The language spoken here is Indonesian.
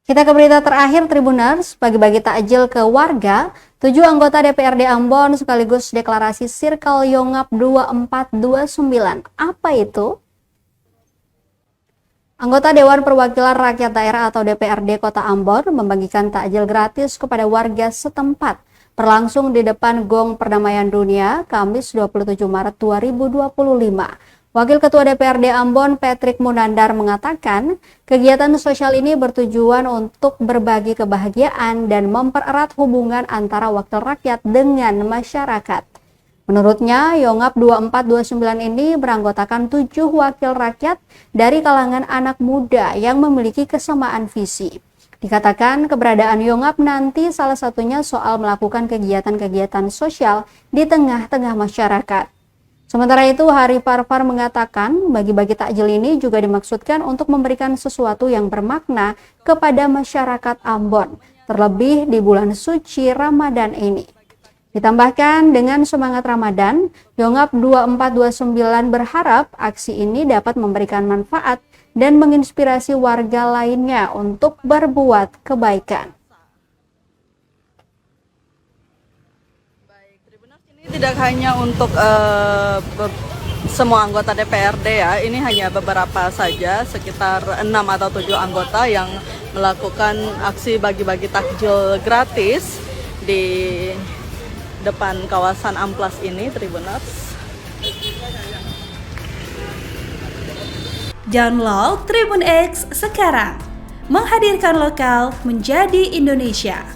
Kita ke berita terakhir Tribuners, bagi-bagi takjil ke warga, 7 anggota DPRD Ambon sekaligus deklarasi Circle Yongap 2429. Apa itu? Anggota Dewan Perwakilan Rakyat Daerah atau DPRD Kota Ambon membagikan takjil gratis kepada warga setempat. Berlangsung di depan Gong Perdamaian Dunia, Kamis 27 Maret 2025. Wakil Ketua DPRD Ambon, Patrick Munandar, mengatakan kegiatan sosial ini bertujuan untuk berbagi kebahagiaan dan mempererat hubungan antara wakil rakyat dengan masyarakat. Menurutnya, Yongap 2429 ini beranggotakan 7 wakil rakyat dari kalangan anak muda yang memiliki kesamaan visi. Dikatakan keberadaan Yongap nanti salah satunya soal melakukan kegiatan-kegiatan sosial di tengah-tengah masyarakat. Sementara itu, Hari Parfar mengatakan bagi-bagi takjil ini juga dimaksudkan untuk memberikan sesuatu yang bermakna kepada masyarakat Ambon, terlebih di bulan suci Ramadan ini. Ditambahkan dengan semangat Ramadan, Yongap 2429 berharap aksi ini dapat memberikan manfaat dan menginspirasi warga lainnya untuk berbuat kebaikan. Ini tidak hanya untuk semua anggota DPRD ya, ini hanya beberapa saja, sekitar 6 atau 7 anggota yang melakukan aksi bagi-bagi takjil gratis di depan kawasan Amplas ini, Tribuners. Download Tribun X sekarang, menghadirkan lokal menjadi Indonesia.